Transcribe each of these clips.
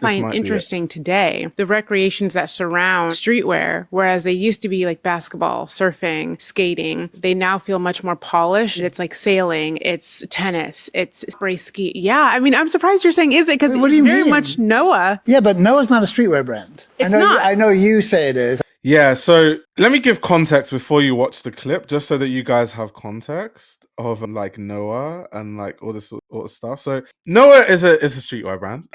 find interesting today, the recreations that surround streetwear, whereas they used to be like basketball, surfing, skating, they now feel much more polished. It's like sailing, it's tennis, it's spray ski. Yeah, I mean, I'm surprised you're saying is it, because it's very much Noah. Yeah, but Noah's not a streetwear brand. It's not. I know you say it is. Yeah, so let me give context before you watch the clip, just so that you guys have context of like Noah and like all this sort of stuff. So Noah is a streetwear brand.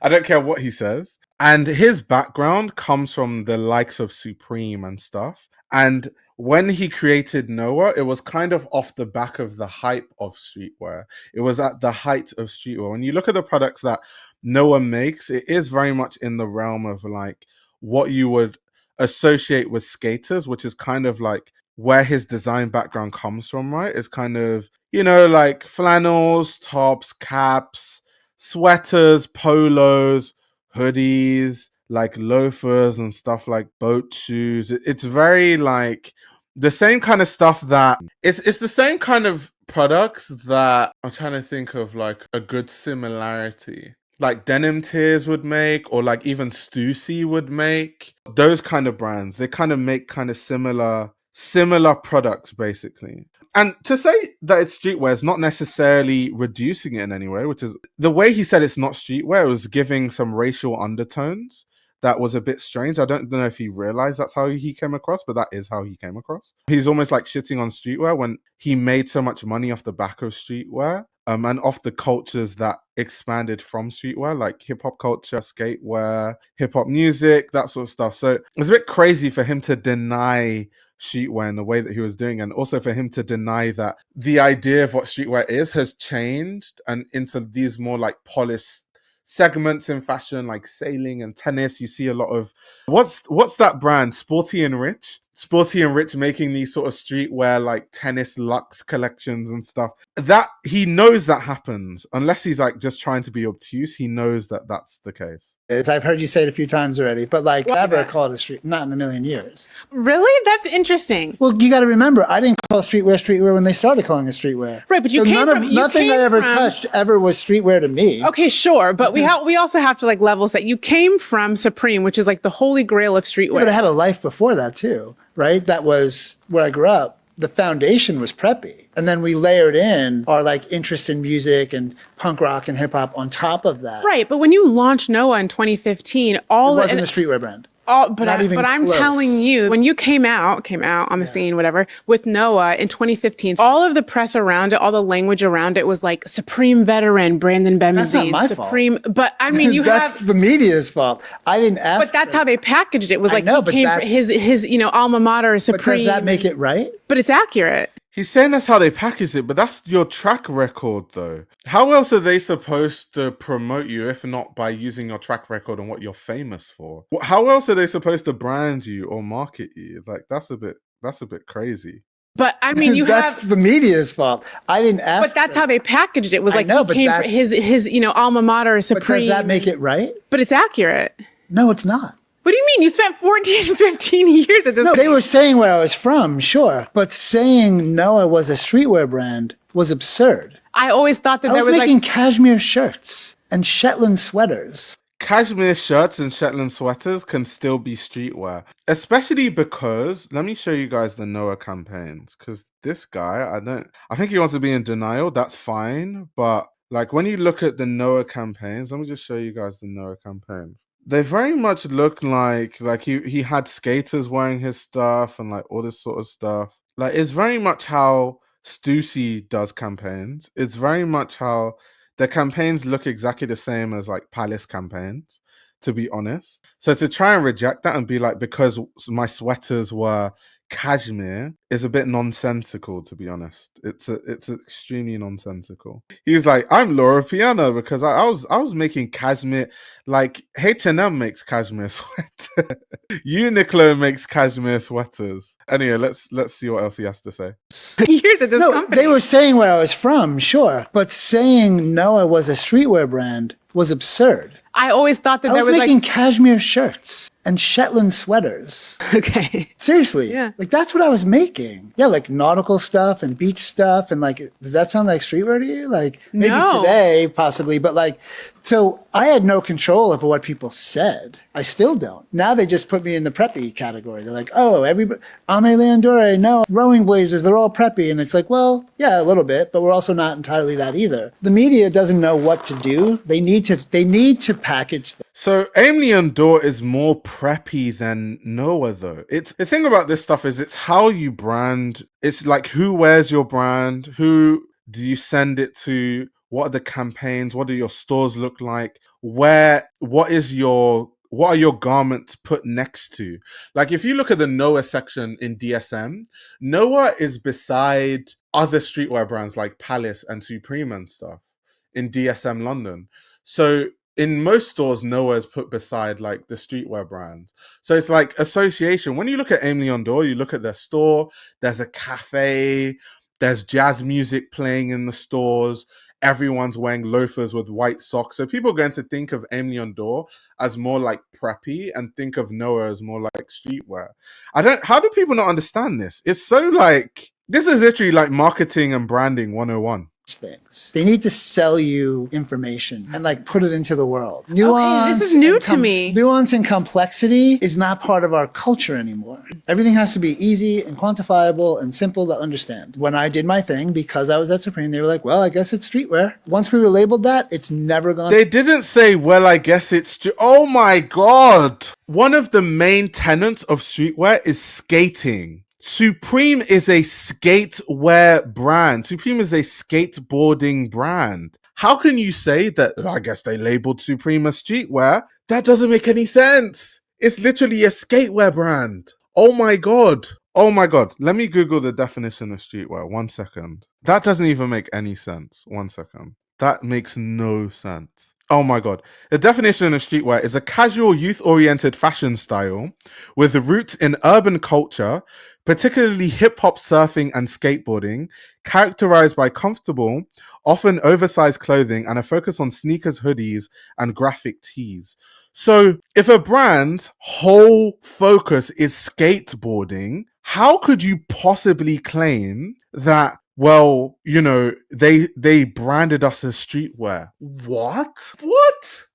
I don't care what he says. And his background comes from the likes of Supreme and stuff. And when he created Noah, it was kind of off the back of the hype of streetwear. It was at the height of streetwear. When you look at the products that Noah makes, it is very much in the realm of like what you would associate with skaters, which is kind of like where his design background comes from, right? It's kind of, you know, like flannels, tops, caps, sweaters, polos, hoodies, like loafers and stuff, like boat shoes. It's very like the same kind of stuff that it's the same kind of products that I'm trying to think of like a good similarity. Like Denim Tears would make, or like even Stussy would make. Those kind of brands, they kind of make kind of similar products basically. And to say that it's streetwear is not necessarily reducing it in any way, which is the way he said it's not streetwear, it was giving some racial undertones. That was a bit strange. I don't know if he realized that's how he came across, but that is how he came across. He's almost like shitting on streetwear when he made so much money off the back of streetwear. And off the cultures that expanded from streetwear, like hip-hop culture, skatewear, hip-hop music, that sort of stuff. So it's a bit crazy for him to deny streetwear in the way that he was doing, and also for him to deny that the idea of what streetwear is has changed and into these more like polished segments in fashion, like sailing and tennis. You see a lot of what's that brand, Sporty and Rich making these sort of streetwear like tennis luxe collections and stuff. That he knows that happens, unless he's like just trying to be obtuse. He knows that that's the case. I've heard you say it a few times already, but like never call it a street, not in a million years. Really? That's interesting. Well, you got to remember, I didn't call streetwear when they started calling it streetwear. Right, but you came from nothing I ever touched ever was streetwear to me. Okay, sure, but we also have to like levels that you came from Supreme, which is like the holy grail of streetwear. Yeah, but I had a life before that too, right? That was where I grew up. The foundation was preppy. And then we layered in our like interest in music and punk rock and hip hop on top of that. Right. But when you launched Noah in 2015, it wasn't a streetwear brand. But I'm telling you, when you came out on the scene, whatever, with Noah in 2015, all of the press around it, all the language around it was like Supreme veteran, Brandon Babenzian. That's not my Supreme, fault. But I mean, that's the media's fault. I didn't ask. But that's how they packaged it. It was like he came from his alma mater is Supreme. But does that make it right? But it's accurate. He's saying that's how they package it, but that's your track record, though. How else are they supposed to promote you if not by using your track record and what you're famous for? How else are they supposed to brand you or market you? Like that's a bit crazy. But I mean, that's the media's fault. I didn't ask. But that's how they packaged it. It was like he came from his alma mater is Supreme. But does that make it right? But it's accurate. No, it's not. What do you mean? You spent 14, 15 years at this. No, they were saying where I was from, sure. But saying Noah was a streetwear brand was absurd. I always thought that I was making cashmere shirts and Shetland sweaters. Cashmere shirts and Shetland sweaters can still be streetwear. Especially because, let me show you guys the Noah campaigns. Because this guy, I think he wants to be in denial. That's fine. But like when you look at the Noah campaigns, let me just show you guys the Noah campaigns. They very much look like he had skaters wearing his stuff and like all this sort of stuff. Like it's very much how Stussy does campaigns. It's very much how the campaigns look exactly the same as like Palace campaigns, to be honest. So to try and reject that and be like, because my sweaters were cashmere is a bit nonsensical, to be honest. It's extremely nonsensical. He's like, I'm Laura Piano because I was making cashmere, like H&M makes cashmere sweaters. Uniqlo makes cashmere sweaters. Anyway, let's see what else he has to say. Years at this company. They were saying where I was from, sure, but saying Noah was a streetwear brand was absurd. I always thought that I was making cashmere shirts and Shetland sweaters. Okay. Seriously. Yeah. Like that's what I was making. Yeah, like nautical stuff and beach stuff. And like, does that sound like streetwear to you? Like maybe No. today, possibly, but like, so I had no control over what people said. I still don't. Now they just put me in the preppy category. They're like, oh, everybody, Ame Leandore, no, rowing blazers, they're all preppy. And it's like, well, yeah, a little bit, but we're also not entirely that either. The media doesn't know what to do. They need to package things. So Aim Leandore is more preppy than Noah, though. It's the thing about this stuff is it's how you brand. It's like who wears your brand, who do you send it to, what are the campaigns, what do your stores look like, what are your garments put next to? Like if you look at the Noah section in DSM, Noah is beside other streetwear brands like Palace and Supreme and stuff in DSM London. So in most stores, Noah is put beside like the streetwear brand. So it's like association. When you look at Aim Leandore, you look at their store, there's a cafe, there's jazz music playing in the stores. Everyone's wearing loafers with white socks. So people are going to think of Aim Leandore as more like preppy and think of Noah as more like streetwear. How do people not understand this? It's so like, this is literally like marketing and branding 101. Things. They need to sell you information and like put it into the world. Nuance. This is new to me. Nuance and complexity is not part of our culture anymore. Everything has to be easy and quantifiable and simple to understand. When I did my thing, because I was at Supreme, they were like, well, I guess it's streetwear. Once we were labeled that, it's never gone. They didn't say, well, I guess it's oh my God. One of the main tenets of streetwear is skating. Supreme is a skatewear brand. Supreme is a skateboarding brand. How can you say that, I guess they labeled Supreme as streetwear? That doesn't make any sense. It's literally a skatewear brand. Oh my God. Oh my God. Let me Google the definition of streetwear. 1 second. That doesn't even make any sense. 1 second. That makes no sense. Oh my God. The definition of streetwear is a casual, youth-oriented fashion style with roots in urban culture, particularly hip-hop, surfing, and skateboarding, characterized by comfortable, often oversized clothing and a focus on sneakers, hoodies, and graphic tees. So if a brand's whole focus is skateboarding, how could you possibly claim that, well, you know, they branded us as streetwear? What?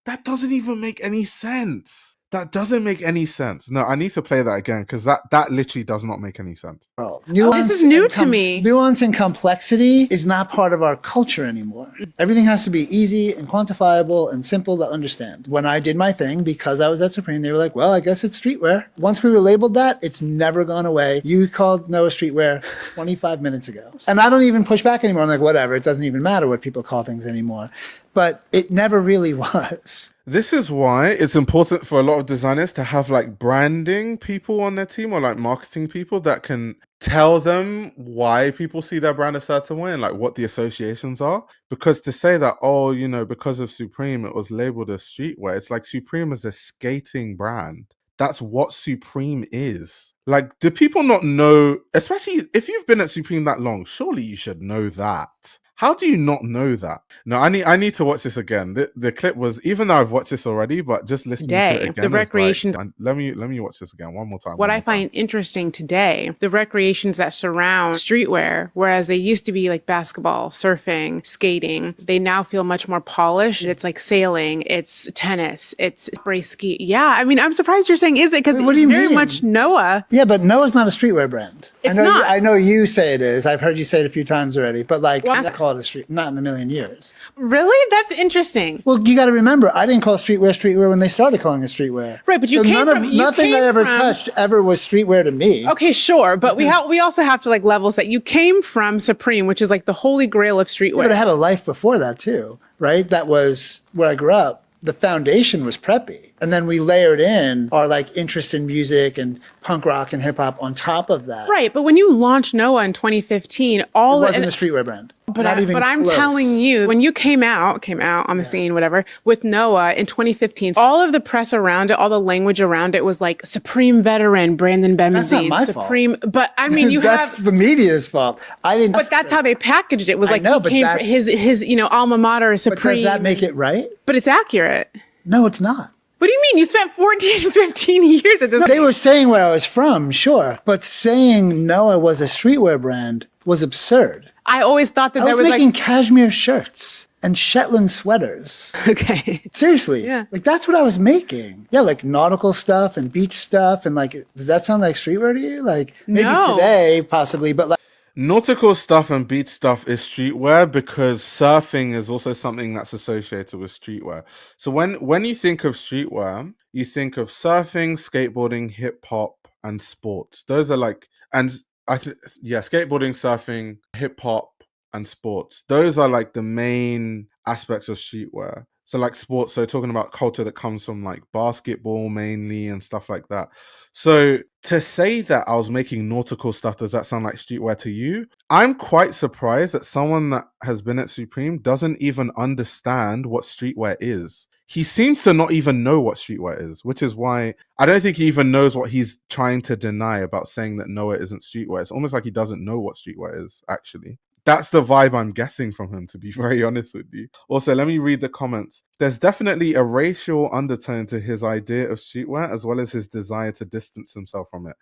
That doesn't even make any sense. That doesn't make any sense. No, I need to play that again because that literally does not make any sense. Nuance this is new to me. Nuance and complexity is not part of our culture anymore. Everything has to be easy and quantifiable and simple to understand. When I did my thing, because I was at Supreme, they were like, well, I guess it's streetwear. Once we were labeled that, it's never gone away. You called Noah streetwear 25 minutes ago. And I don't even push back anymore. I'm like, whatever. It doesn't even matter what people call things anymore. But it never really was. This is why it's important for a lot of designers to have like branding people on their team or like marketing people that can tell them why people see their brand a certain way and like what the associations are. Because to say that, oh, you know, because of Supreme, it was labeled as streetwear. It's like Supreme is a skating brand. That's what Supreme is. Like, do people not know, especially if you've been at Supreme that long, surely you should know that. How do you not know that? No, I need to watch this again. The clip was, even though I've watched this already, but just listening to it again. The recreations. Like, let me watch this again one more time. What I find interesting today, the recreations that surround streetwear, whereas they used to be like basketball, surfing, skating, they now feel much more polished. It's like sailing, it's tennis, it's spray ski. Yeah, I mean, I'm surprised you're saying is it because it's very much Noah. Yeah, but Noah's not a streetwear brand. It's not. I know you say it is. I've heard you say it a few times already, but like, I call it a street, not in a million years. Really? That's interesting. Well, you got to remember, I didn't call streetwear when they started calling it streetwear. Right, but you came from nothing I ever touched ever was streetwear to me. Okay, sure, but we also have to like levels that you came from Supreme, which is like the holy grail of streetwear. Yeah, but I had a life before that too, right? That was where I grew up. The foundation was preppy. And then we layered in our like interest in music and punk rock and hip hop on top of that. Right, but when you launched Noah in 2015, it wasn't a streetwear brand. But I'm telling you, when you came out on the scene, whatever, with Noah in 2015, all of the press around it, all the language around it was like Supreme veteran Brandon Babenzian. That's not my Supreme, fault. But I mean, that's the media's fault. I didn't. But that's how they packaged it. It was like know, he came from his alma mater is Supreme. But does that make it right? But it's accurate. No, it's not. What do you mean? You spent 14, 15 years at this. They were saying where I was from, sure, but saying Noah was a streetwear brand was absurd. I always thought that I there was was making cashmere shirts and Shetland sweaters. Okay. Seriously. Yeah. Like, that's what I was making. Yeah, like nautical stuff and beach stuff. And, like, does that sound like streetwear to you? Like, maybe No. today, possibly, but, like, Nautical stuff and beach stuff is streetwear because surfing is also something that's associated with streetwear. So when you think of streetwear, you think of surfing, skateboarding, hip hop, and sports. Those are like, and skateboarding, surfing, hip hop, and sports. Those are like the main aspects of streetwear. So like sports, so talking about culture that comes from like basketball mainly and stuff like that. So to say that I was making nautical stuff, does that sound like streetwear to you? I'm quite surprised that someone that has been at Supreme doesn't even understand what streetwear is. He seems to not even know what streetwear is, which is why I don't think he even knows what he's trying to deny about saying that Noah isn't streetwear. It's almost like he doesn't know what streetwear is, actually. That's the vibe I'm getting from him, to be very honest with you. Also, let me read the comments. There's definitely a racial undertone to his idea of streetwear, as well as his desire to distance himself from it.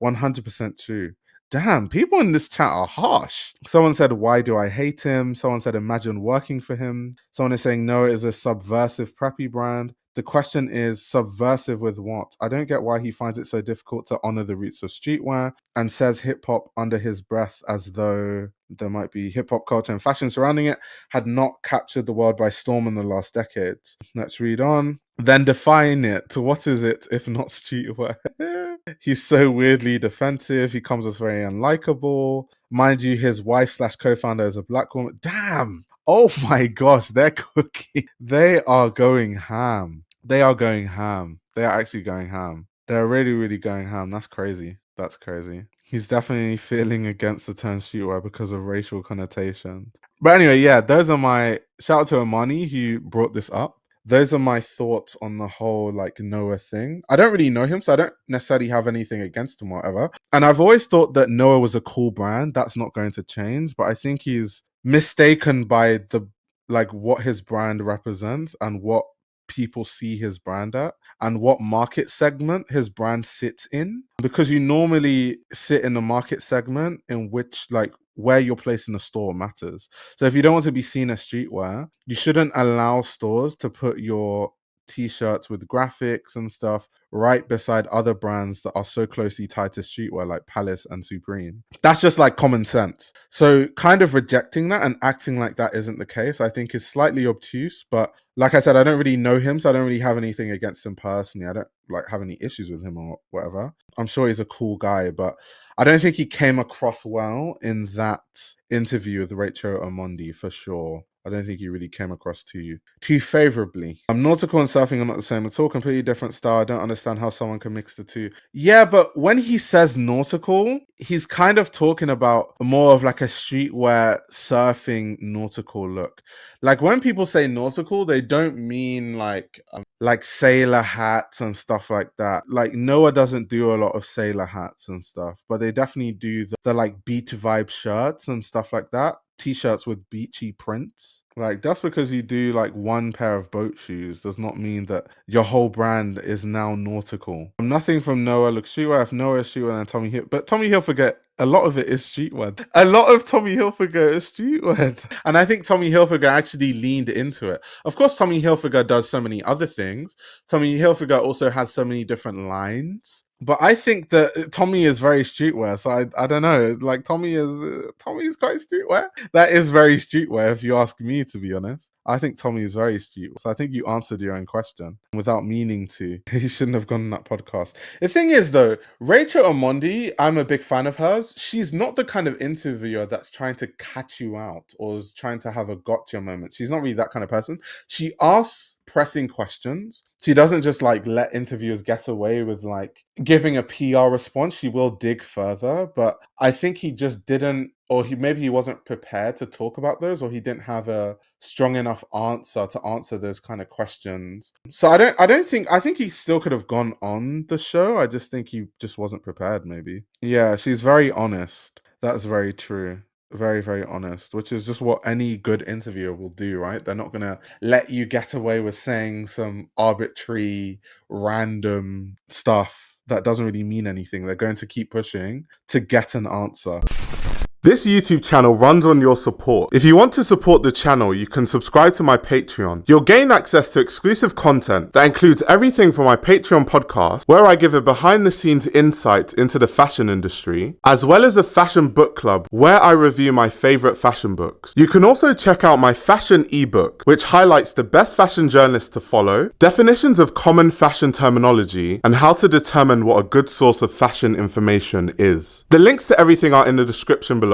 100% true. Damn, people in this chat are harsh. Someone said, why do I hate him? Someone said, imagine working for him. Someone is saying, no, it is a subversive preppy brand. The question is, subversive with what? I don't get why he finds it so difficult to honor the roots of streetwear and says hip hop under his breath as though there might be hip hop culture and fashion surrounding it had not captured the world by storm in the last decade. Let's read on. Then define it. What is it if not streetwear? He's so weirdly defensive. He comes as very unlikable. Mind you, his wife / co-founder is a black woman. Damn. Oh my gosh, they're cooking. They are going ham. They are going ham. They are actually going ham. They're really, really going ham. That's crazy. That's crazy. He's definitely feeling against the term streetwear because of racial connotations. But anyway, yeah, those are my shout out to Amani who brought this up. Those are my thoughts on the whole like Noah thing. I don't really know him, so I don't necessarily have anything against him or whatever. And I've always thought that Noah was a cool brand. That's not going to change, but I think he's mistaken by the like what his brand represents and what people see his brand at and what market segment his brand sits in, because you normally sit in the market segment in which like where you're placed in the store matters. So if you don't want to be seen as streetwear, you shouldn't allow stores to put your t-shirts with graphics and stuff right beside other brands that are so closely tied to streetwear like Palace and Supreme. That's just like common sense. So kind of rejecting that and acting like that isn't the case, I think is slightly obtuse. But like I said, I don't really know him, so I don't really have anything against him personally. I don't like have any issues with him or whatever. I'm sure he's a cool guy, but I don't think he came across well in that interview with Recho Omondi for sure. I don't think he really came across too favorably. Nautical and surfing are not the same at all. Completely different style. I don't understand how someone can mix the two. Yeah, but when he says nautical, he's kind of talking about more of like a streetwear surfing nautical look. Like when people say nautical, they don't mean like sailor hats and stuff like that. Like Noah doesn't do a lot of sailor hats and stuff, but they definitely do the like beach vibe shirts and stuff like that. T-shirts with beachy prints. Like just because you do like one pair of boat shoes does not mean that your whole brand is now nautical. Nothing from Noah looks streetwear. If Noah is streetwear, then Tommy Hilfiger. But Tommy Hilfiger, a lot of it is streetwear. A lot of Tommy Hilfiger is streetwear. And I think Tommy Hilfiger actually leaned into it. Of course, Tommy Hilfiger does so many other things. Tommy Hilfiger also has so many different lines. But I think that Tommy is very streetwear, so I don't know. Like Tommy is quite streetwear. That is very streetwear, if you ask me, to be honest. I think Tommy is very streetwear. So I think you answered your own question without meaning to. You shouldn't have gone on that podcast. The thing is, though, Recho Omondi, I'm a big fan of hers. She's not the kind of interviewer that's trying to catch you out or is trying to have a gotcha moment. She's not really that kind of person. She asks pressing questions. She doesn't just like let interviewers get away with like giving a PR response. She will dig further, but I think he just didn't, or maybe he wasn't prepared to talk about those, or he didn't have a strong enough answer to answer those kind of questions. So I think he still could have gone on the show. I just think he just wasn't prepared, maybe. Yeah, she's very honest. That's very true. Very, very honest, which is just what any good interviewer will do, right? They're not going to let you get away with saying some arbitrary, random stuff that doesn't really mean anything. They're going to keep pushing to get an answer. This YouTube channel runs on your support. If you want to support the channel, you can subscribe to my Patreon. You'll gain access to exclusive content that includes everything from my Patreon podcast, where I give a behind the scenes insight into the fashion industry, as well as a fashion book club where I review my favorite fashion books. You can also check out my fashion ebook, which highlights the best fashion journalists to follow, definitions of common fashion terminology, and how to determine what a good source of fashion information is. The links to everything are in the description below.